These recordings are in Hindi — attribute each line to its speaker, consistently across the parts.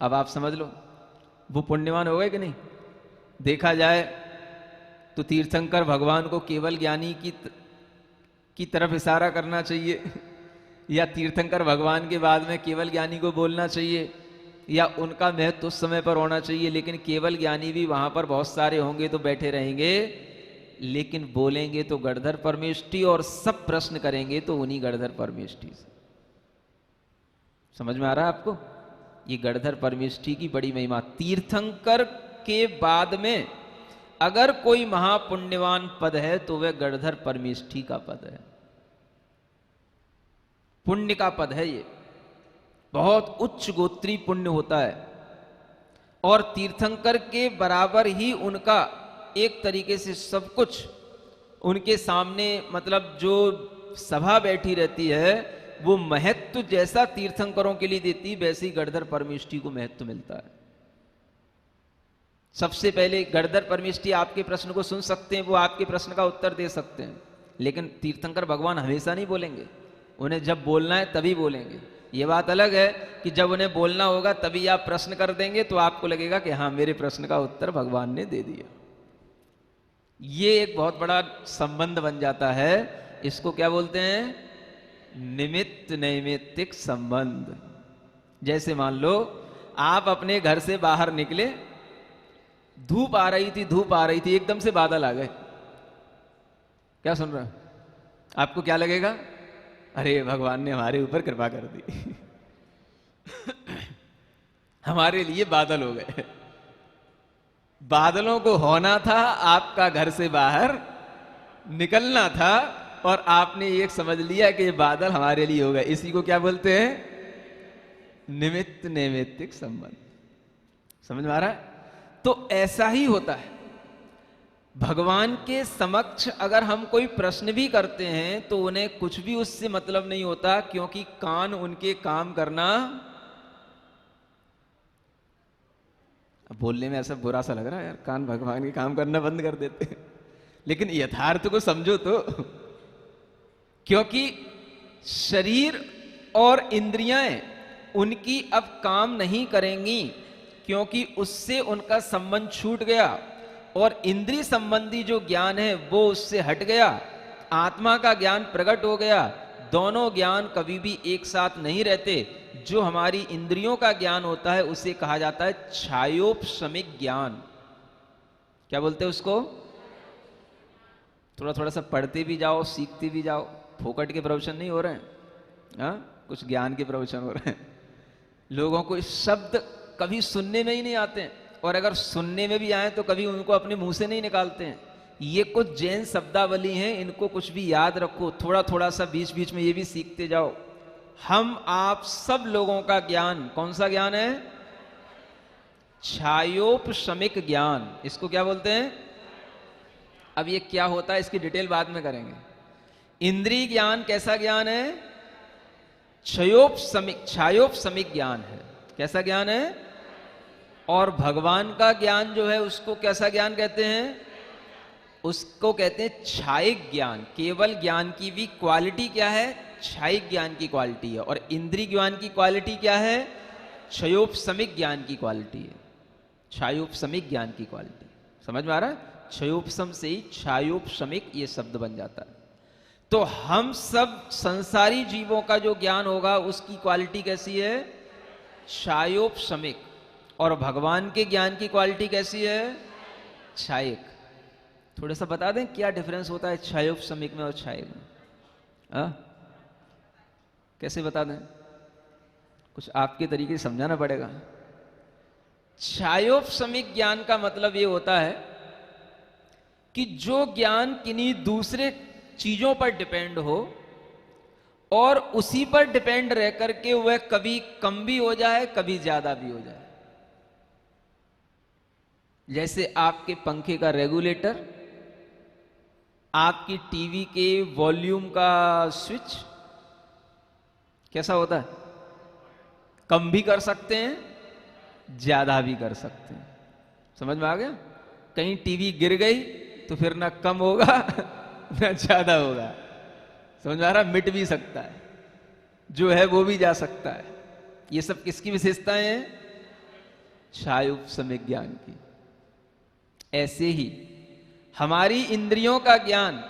Speaker 1: अब आप समझ लो वो पुण्यवान हो गए कि नहीं। देखा जाए तो तीर्थंकर भगवान को केवल ज्ञानी की तरफ इशारा करना चाहिए या तीर्थंकर भगवान के बाद में केवल ज्ञानी को बोलना चाहिए, या उनका महत्व उस समय पर होना चाहिए। लेकिन केवल ज्ञानी भी वहां पर बहुत सारे होंगे तो बैठे रहेंगे, लेकिन बोलेंगे तो गणधर परमेष्ठी, और सब प्रश्न करेंगे तो उन्हीं गणधर परमेष्ठी से। समझ में आ रहा है आपको? ये गणधर परमेष्ठी की बड़ी महिमा। तीर्थंकर के बाद में अगर कोई महापुण्यवान पद है तो वह गणधर परमेष्ठी का पद है। पुण्य का पद है ये, बहुत उच्च गोत्री पुण्य होता है। और तीर्थंकर के बराबर ही उनका एक तरीके से सब कुछ उनके सामने, मतलब जो सभा बैठी रहती है वो महत्व जैसा तीर्थंकरों के लिए देती, वैसे ही गणधर परमेष्ठी को महत्व मिलता है। सबसे पहले गणधर परमेष्ठी आपके प्रश्न को सुन सकते हैं, वो आपके प्रश्न का उत्तर दे सकते हैं, लेकिन तीर्थंकर भगवान हमेशा नहीं बोलेंगे। उन्हें जब बोलना है तभी बोलेंगे। ये बात अलग है कि जब उन्हें बोलना होगा तभी आप प्रश्न कर देंगे तो आपको लगेगा कि हाँ, मेरे प्रश्न का उत्तर भगवान ने दे दिया। ये एक बहुत बड़ा संबंध बन जाता है। इसको क्या बोलते हैं? निमित्त नैमित्तिक संबंध। जैसे मान लो आप अपने घर से बाहर निकले, धूप आ रही थी, एकदम से बादल आ गए। क्या सुन रहे हो? आपको क्या लगेगा? अरे भगवान ने हमारे ऊपर कृपा कर दी हमारे लिए बादल हो गए। बादलों को होना था, आपका घर से बाहर निकलना था, और आपने ये समझ लिया कि ये बादल हमारे लिए हो गए। इसी को क्या बोलते हैं? निमित्त नैमित्तिक संबंध। समझ में आ रहा है? तो ऐसा ही होता है। भगवान के समक्ष अगर हम कोई प्रश्न भी करते हैं तो उन्हें कुछ भी उससे मतलब नहीं होता, क्योंकि कान उनके काम करना। अब बोलने में ऐसा बुरा सा लग रहा है यार, कान भगवान के काम करना बंद कर देते हैं, लेकिन यथार्थ को समझो तो। क्योंकि शरीर और इंद्रियां उनकी अब काम नहीं करेंगी, क्योंकि उससे उनका संबंध छूट गया, और इंद्रिय संबंधी जो ज्ञान है वो उससे हट गया, आत्मा का ज्ञान प्रकट हो गया। दोनों ज्ञान कभी भी एक साथ नहीं रहते। जो हमारी इंद्रियों का ज्ञान होता है उसे कहा जाता है छायोपशमिक ज्ञान। क्या बोलते हैं उसको? थोड़ा थोड़ा सा पढ़ते भी जाओ, सीखते भी जाओ। फोकट के प्रवचन नहीं हो रहे हैं, हाँ? कुछ ज्ञान के प्रवचन हो रहे हैं। लोगों को इस शब्द कभी सुनने में ही नहीं आते हैं, और अगर सुनने में भी आए तो कभी उनको अपने मुंह से नहीं निकालते हैं। ये कुछ जैन शब्दावली हैं, इनको कुछ भी याद रखो, थोड़ा थोड़ा सा बीच बीच में ये भी सीखते जाओ। हम आप सब लोगों का ज्ञान कौन सा ज्ञान है? छायोपशमिक ज्ञान। इसको क्या बोलते हैं? अब ये क्या होता है इसकी डिटेल बाद में करेंगे। इंद्रिय ज्ञान कैसा ज्ञान है? छायोपशमिक ज्ञान है। कैसा ज्ञान है? और भगवान का ज्ञान जो है उसको कैसा ज्ञान कहते हैं? उसको कहते हैं छायिक ज्ञान। केवल ज्ञान की भी क्वालिटी क्या है? छायिक ज्ञान की क्वालिटी है। और इंद्रिय ज्ञान की क्वालिटी क्या है? क्षयोपशमिक ज्ञान की क्वालिटी है। छायोपशमिक ज्ञान की क्वालिटी समझ में आ रहा है? क्षयोपशम से ही छायोपशमिक ये शब्द बन जाता है। तो हम सब संसारी जीवों का जो ज्ञान होगा उसकी क्वालिटी कैसी है? छायोपशमिक। और भगवान के ज्ञान की क्वालिटी कैसी है? छायिक। थोड़ा सा बता दें क्या डिफरेंस होता है छायोपशमिक में और छायिक में? कैसे बता दें? कुछ आपके तरीके से समझाना पड़ेगा। छायोपशमिक ज्ञान का मतलब ये होता है कि जो ज्ञान किन्हीं दूसरे चीजों पर डिपेंड हो और उसी पर डिपेंड रह करके वह कभी कम भी हो जाए, कभी ज्यादा भी हो जाए। जैसे आपके पंखे का रेगुलेटर, आपकी टीवी के वॉल्यूम का स्विच कैसा होता है? कम भी कर सकते हैं, ज्यादा भी कर सकते हैं। समझ में आ गया? कहीं टीवी गिर गई तो फिर ना कम होगा ना ज्यादा होगा। समझ में आ रहा? मिट भी सकता है, जो है वो भी जा सकता है। ये सब किसकी विशेषताएं हैं? क्षायोपशमिक ज्ञान की। ऐसे ही हमारी इंद्रियों का ज्ञान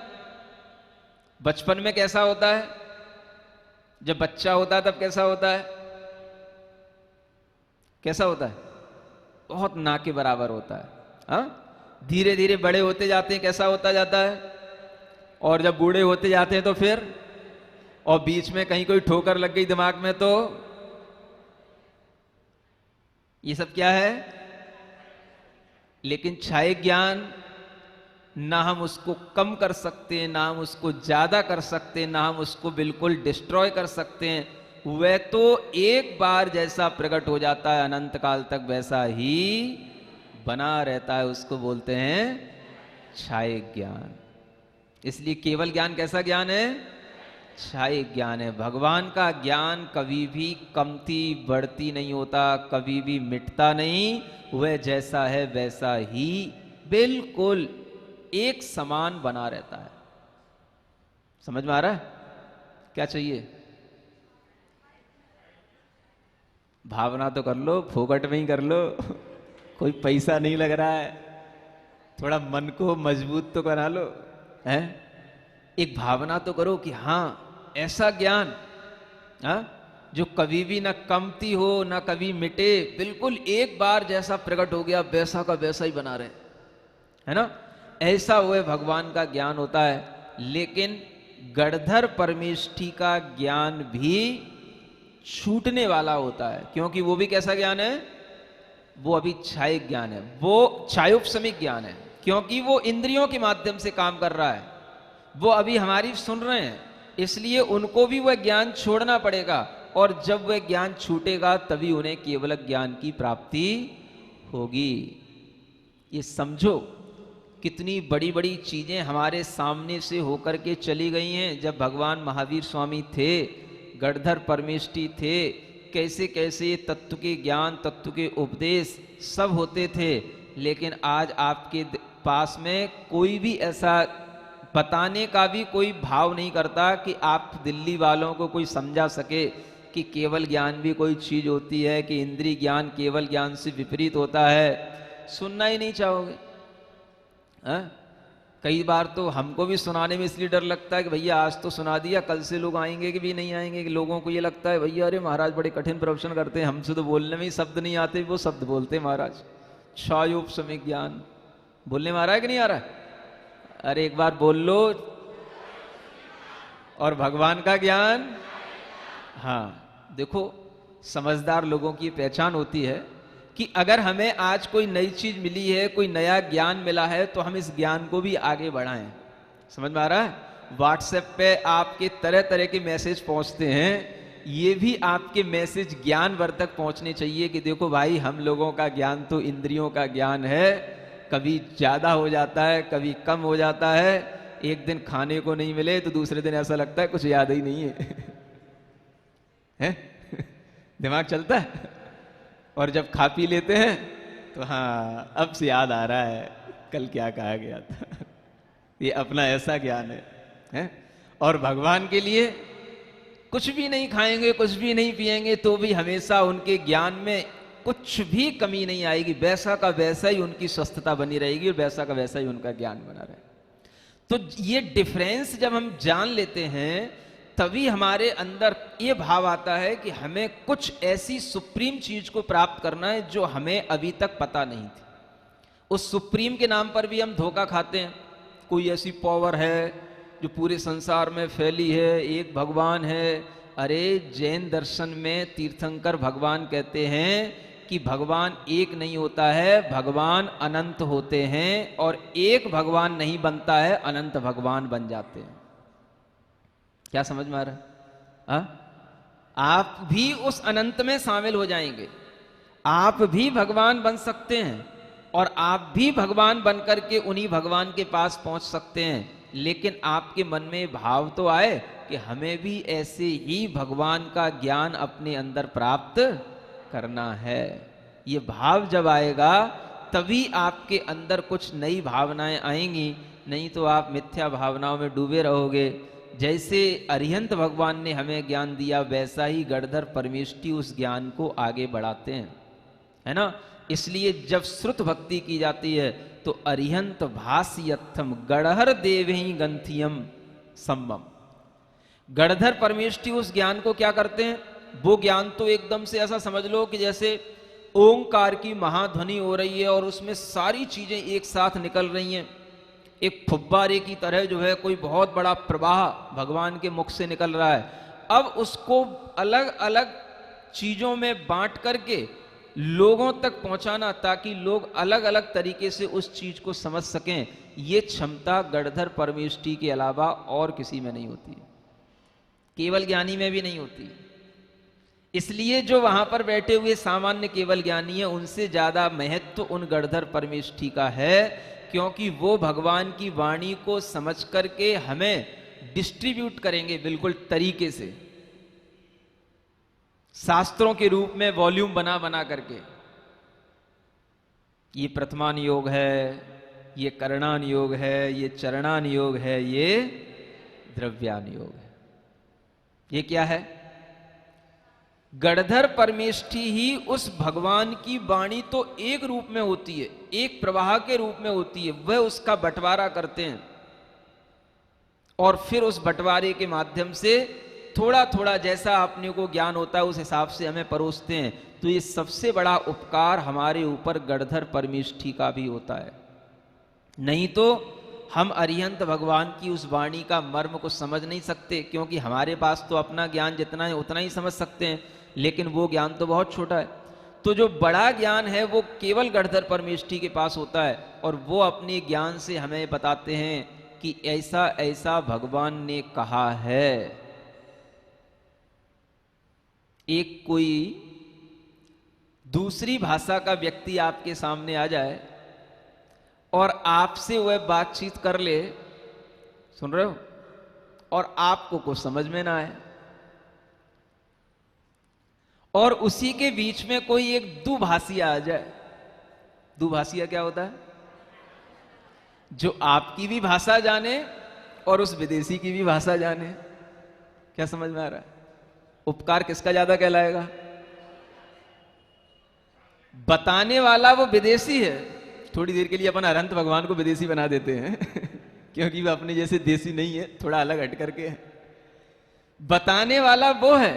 Speaker 1: बचपन में कैसा होता है? जब बच्चा होता है तब कैसा होता है? कैसा होता है? बहुत ना के बराबर होता है। हाँ, धीरे धीरे बड़े होते जाते हैं, कैसा होता जाता है? और जब बूढ़े होते जाते हैं तो फिर, और बीच में कहीं कोई ठोकर लग गई दिमाग में तो ये सब क्या है? लेकिन क्षायिक ज्ञान, ना हम उसको कम कर सकते हैं, ना हम उसको ज्यादा कर सकते हैं, ना हम उसको बिल्कुल डिस्ट्रॉय कर सकते हैं। वह तो एक बार जैसा प्रकट हो जाता है अनंत काल तक वैसा ही बना रहता है, उसको बोलते हैं क्षायिक ज्ञान। इसलिए केवल ज्ञान कैसा ज्ञान है? क्षायिक ज्ञान है। भगवान का ज्ञान कभी भी कमती बढ़ती नहीं होता, कभी भी मिटता नहीं, वह जैसा है वैसा ही बिल्कुल एक समान बना रहता है। समझ में आ रहा है? क्या चाहिए? भावना तो कर लो, फोकट में ही कर लो, कोई पैसा नहीं लग रहा है, थोड़ा मन को मजबूत तो करा लो, हैं? एक भावना तो करो कि हाँ ऐसा ज्ञान, हाँ, जो कभी भी ना कमती हो ना कभी मिटे, बिल्कुल एक बार जैसा प्रकट हो गया वैसा का वैसा ही बना रहे, है ना? ऐसा वह भगवान का ज्ञान होता है। लेकिन गणधर परमेष्ठी का ज्ञान भी छूटने वाला होता है, क्योंकि वो भी कैसा ज्ञान है? वो अभी क्षायिक ज्ञान है, वो क्षायोपशमिक ज्ञान है, क्योंकि वो इंद्रियों के माध्यम से काम कर रहा है, वो अभी हमारी सुन रहे हैं, इसलिए उनको भी वह ज्ञान छोड़ना पड़ेगा। और जब वह ज्ञान छूटेगा तभी उन्हें केवल ज्ञान की प्राप्ति होगी। ये समझो कितनी बड़ी बड़ी चीजें हमारे सामने से होकर के चली गई हैं। जब भगवान महावीर स्वामी थे, गणधर परमेष्ठी थे, कैसे कैसे तत्व के ज्ञान, तत्व के उपदेश सब होते थे, लेकिन आज आपके पास में कोई भी ऐसा बताने का भी कोई भाव नहीं करता कि आप दिल्ली वालों को कोई समझा सके कि केवल ज्ञान भी कोई चीज होती है, कि इंद्रिय ज्ञान केवल ज्ञान से विपरीत होता है। सुनना ही नहीं चाहोगे। कई बार तो हमको भी सुनाने में इसलिए डर लगता है कि भैया आज तो सुना दिया, कल से लोग आएंगे कि भी नहीं आएंगे। कि लोगों को ये लगता है भैया अरे महाराज बड़े कठिन प्रवचन करते हैं, हमसे तो बोलने में ही शब्द नहीं आते, वो शब्द बोलते महाराज। क्षायोपशमिक ज्ञान बोलने में आ रहा है कि नहीं आ रहा है? अरे एक बार बोल लो। और भगवान का ज्ञान, हाँ देखो समझदार लोगों की पहचान होती है कि अगर हमें आज कोई नई चीज मिली है, कोई नया ज्ञान मिला है, तो हम इस ज्ञान को भी आगे बढ़ाएं। समझ में आ रहा है? व्हाट्सएप पे आपके तरह तरह के मैसेज पहुंचते हैं, ये भी आपके मैसेज ज्ञानवर्धक पहुंचने चाहिए कि देखो भाई हम लोगों का ज्ञान तो इंद्रियों का ज्ञान है, कभी ज्यादा हो जाता है कभी कम हो जाता है। एक दिन खाने को नहीं मिले तो दूसरे दिन ऐसा लगता है कुछ याद ही नहीं है, है? दिमाग चलता है। और जब खा पी लेते हैं तो हाँ अब से याद आ रहा है कल क्या कहा गया था। ये अपना ऐसा ज्ञान है? और भगवान के लिए कुछ भी नहीं खाएंगे, कुछ भी नहीं पिएंगे, तो भी हमेशा उनके ज्ञान में कुछ भी कमी नहीं आएगी, वैसा का वैसा ही उनकी स्वस्थता बनी रहेगी और वैसा का वैसा ही उनका ज्ञान बना रहेगा। तो ये डिफरेंस जब हम जान लेते हैं तभी हमारे अंदर ये भाव आता है कि हमें कुछ ऐसी सुप्रीम चीज को प्राप्त करना है जो हमें अभी तक पता नहीं थी। उस सुप्रीम के नाम पर भी हम धोखा खाते हैं। कोई ऐसी पावर है जो पूरे संसार में फैली है, एक भगवान है। अरे जैन दर्शन में तीर्थंकर भगवान कहते हैं कि भगवान एक नहीं होता है, भगवान अनंत होते हैं, और एक भगवान नहीं बनता है, अनंत भगवान बन जाते हैं। क्या समझ में आ रहा है? आप भी उस अनंत में शामिल हो जाएंगे, आप भी भगवान बन सकते हैं और आप भी भगवान बनकर के उन्हीं भगवान के पास पहुंच सकते हैं। लेकिन आपके मन में भाव तो आए कि हमें भी ऐसे ही भगवान का ज्ञान अपने अंदर प्राप्त करना है। ये भाव जब आएगा तभी आपके अंदर कुछ नई भावनाएं आएंगी, नहीं तो आप मिथ्या भावनाओं में डूबे रहोगे। जैसे अरिहंत भगवान ने हमें ज्ञान दिया वैसा ही गणधर परमेष्ठी उस ज्ञान को आगे बढ़ाते हैं, है ना? इसलिए जब श्रुत भक्ति की जाती है तो अरिहंत भास्यत्थम गढ़हर देवही गंथियम सम्मम। गढ़धर परमेष्ठी उस ज्ञान को क्या करते हैं? वो ज्ञान तो एकदम से ऐसा समझ लो कि जैसे ओंकार की महाध्वनि हो रही है और उसमें सारी चीजें एक साथ निकल रही हैं, एक फुब्बारे की तरह जो है कोई बहुत बड़ा प्रवाह भगवान के मुख से निकल रहा है। अब उसको अलग अलग चीजों में बांट करके लोगों तक पहुंचाना ताकि लोग अलग अलग तरीके से उस चीज को समझ सकें, ये क्षमता गढ़धर परमेष्ठी के अलावा और किसी में नहीं होती, केवल ज्ञानी में भी नहीं होती। इसलिए जो वहां पर बैठे हुए सामान्य केवल ज्ञानी है उनसे ज्यादा महत्व उन गढ़धर परमेष्ठी का है, क्योंकि वो भगवान की वाणी को समझ करके हमें डिस्ट्रीब्यूट करेंगे बिल्कुल तरीके से, शास्त्रों के रूप में वॉल्यूम बना बना करके। ये प्रथमान योग है, ये करणान योग है, ये चरणान योग है, ये द्रव्यान योग है। ये क्या है? गढ़धर परमेष्ठी ही उस भगवान की वाणी तो एक रूप में होती है, एक प्रवाह के रूप में होती है, वह उसका बंटवारा करते हैं और फिर उस बंटवारे के माध्यम से थोड़ा थोड़ा जैसा अपने को ज्ञान होता है उस हिसाब से हमें परोसते हैं। तो ये सबसे बड़ा उपकार हमारे ऊपर गढ़धर परमेष्ठी का भी होता है। नहीं तो हम अरिहंत भगवान की उस वाणी का मर्म को समझ नहीं सकते, क्योंकि हमारे पास तो अपना ज्ञान जितना है उतना ही समझ सकते हैं, लेकिन वो ज्ञान तो बहुत छोटा है। तो जो बड़ा ज्ञान है वो केवल गढ़धर परमेष्ठी के पास होता है और वो अपने ज्ञान से हमें बताते हैं कि ऐसा ऐसा भगवान ने कहा है। एक कोई दूसरी भाषा का व्यक्ति आपके सामने आ जाए और आपसे वह बातचीत कर ले, सुन रहे हो, और आपको कुछ समझ में ना आए, और उसी के बीच में कोई एक दुभाषिया आ जाए। दुभाषिया क्या होता है? जो आपकी भी भाषा जाने और उस विदेशी की भी भाषा जाने। क्या समझ में आ रहा है? उपकार किसका ज्यादा कहलाएगा? बताने वाला वो विदेशी है। थोड़ी देर के लिए अपन अरहंत भगवान को विदेशी बना देते हैं क्योंकि वो अपने जैसे देसी नहीं है, थोड़ा अलग हट करके है। बताने वाला वो है,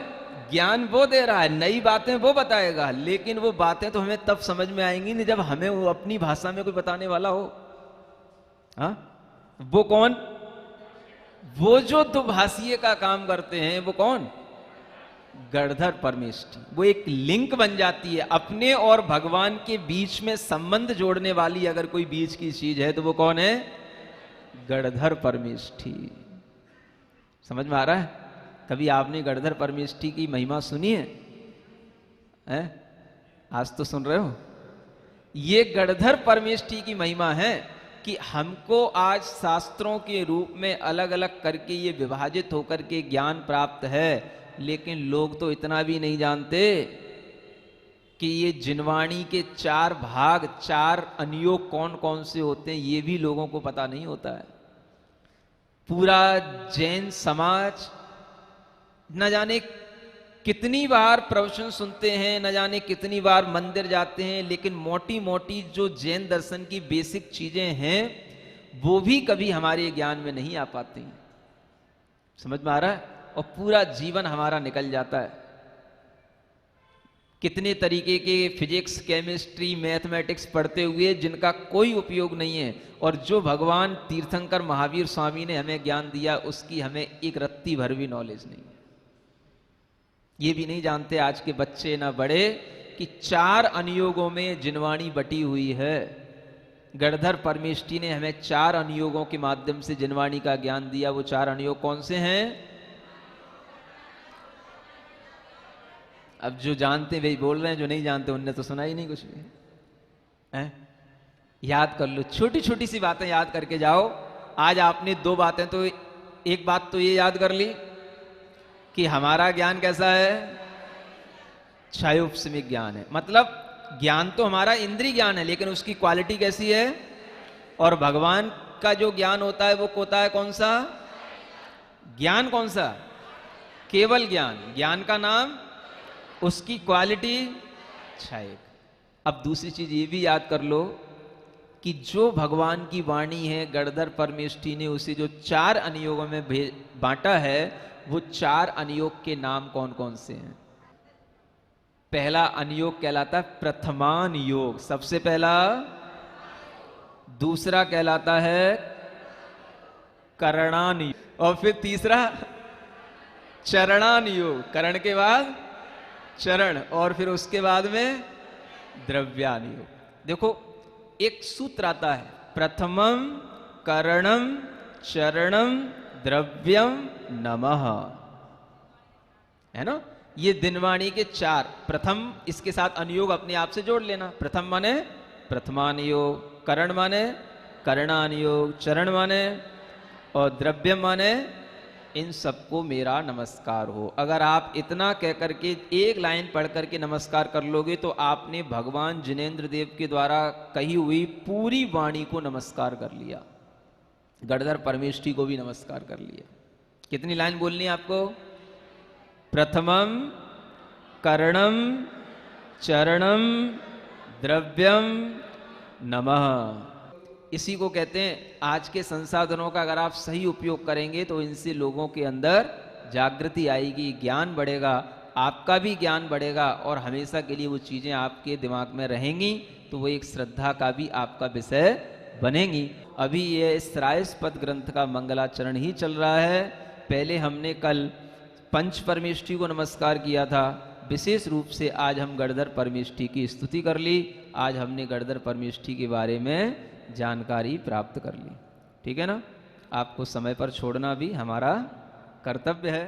Speaker 1: ज्ञान वो दे रहा है, नई बातें वो बताएगा, लेकिन वो बातें तो हमें तब समझ में आएंगी नहीं जब हमें वो अपनी भाषा में कोई बताने वाला हो। हाँ, वो कौन? वो जो दुभाषिये का काम करते हैं वो कौन? गढ़धर परमेष्ठी। वो एक लिंक बन जाती है अपने और भगवान के बीच में, संबंध जोड़ने वाली अगर कोई बीच की चीज है तो वो कौन है? गढ़धर परमेष्ठी। समझ में आ रहा है? कभी आपने गढ़धर परमेष्ठी की महिमा सुनी है? आज तो सुन रहे हो। ये गढ़धर परमेष्ठी की महिमा है कि हमको आज शास्त्रों के रूप में अलग अलग करके ये विभाजित होकर के ज्ञान प्राप्त है, लेकिन लोग तो इतना भी नहीं जानते कि ये जिनवाणी के 4 भाग, 4 अनुयोग कौन कौन से होते हैं, ये भी लोगों को पता नहीं होता है। पूरा जैन समाज न जाने कितनी बार प्रवचन सुनते हैं, न जाने कितनी बार मंदिर जाते हैं, लेकिन मोटी मोटी जो जैन दर्शन की बेसिक चीजें हैं वो भी कभी हमारे ज्ञान में नहीं आ पाती। समझ में आ रहा है? और पूरा जीवन हमारा निकल जाता है। कितने तरीके के फिजिक्स, केमिस्ट्री, मैथमेटिक्स पढ़ते हुए जिनका कोई उपयोग नहीं है, और जो भगवान तीर्थंकर महावीर स्वामी ने हमें ज्ञान दिया उसकी हमें एक रत्ती भर भी नॉलेज नहीं है। ये भी नहीं जानते आज के बच्चे ना बड़े कि 4 अनुयोगों में जिनवाणी बटी हुई है। गढ़धर परमेष्ठी ने हमें 4 अनुयोगों के माध्यम से जिनवाणी का ज्ञान दिया। वो 4 अनुयोग कौन से हैं? अब जो जानते वही बोल रहे हैं, जो नहीं जानते उनने तो सुना ही नहीं कुछ भी है? याद कर लो, छोटी छोटी सी बातें याद करके जाओ। आज आपने 2 बातें तो, एक बात तो ये याद कर ली कि हमारा ज्ञान कैसा है? क्षयोपशमिक ज्ञान है। मतलब ज्ञान तो हमारा इंद्रिय ज्ञान है, लेकिन उसकी क्वालिटी कैसी है? और भगवान का जो ज्ञान होता है वो होता है कौन सा? ज्ञान कौन सा? केवल ज्ञान। ज्ञान का नाम, उसकी क्वालिटी क्षय। अब दूसरी चीज ये भी याद कर लो कि जो भगवान की वाणी है गणधर परमेष्ठी ने उसे जो 4 अनुयोगों में बांटा है, वो 4 अनुयोग के नाम कौन कौन से हैं? पहला अनुयोग कहलाता है प्रथमान योग, सबसे पहला। दूसरा कहलाता है करणान योग, और फिर तीसरा चरणान योग, करण के बाद चरण, और फिर उसके बाद में द्रव्यान योग। देखो एक सूत्र आता है, प्रथमम करणम चरणम द्रव्यम नमः, है ना। ये दिनवाणी के 4 प्रथम, इसके साथ अनुयोग अपने आप से जोड़ लेना। प्रथम माने प्रथमान योग, करण माने करणान योग, चरण माने और द्रव्य माने इन सबको मेरा नमस्कार हो। अगर आप इतना कह करके एक लाइन पढ़ करके नमस्कार कर लोगे तो आपने भगवान जिनेंद्र देव के द्वारा कही हुई पूरी वाणी को नमस्कार कर लिया, गणधर परमेष्ठी को भी नमस्कार कर लिया। कितनी लाइन बोलनी है आपको? प्रथमम करणम चरणम द्रव्यम नमः। इसी को कहते हैं आज के संसाधनों का अगर आप सही उपयोग करेंगे तो इनसे लोगों के अंदर जागृति आएगी, ज्ञान बढ़ेगा, आपका भी ज्ञान बढ़ेगा और हमेशा के लिए वो चीजें आपके दिमाग में रहेंगी, तो वो एक श्रद्धा का भी आपका विषय बनेंगी। अभी ये श्रायस्पद ग्रंथ का मंगलाचरण ही चल रहा है। पहले हमने कल पंच परमेष्ठी को नमस्कार किया था, विशेष रूप से आज हम गणधर परमेष्ठी की स्तुति कर ली। आज हमने गणधर परमेष्ठी के बारे में जानकारी प्राप्त कर ली, ठीक है ना। आपको समय पर छोड़ना भी हमारा कर्तव्य है।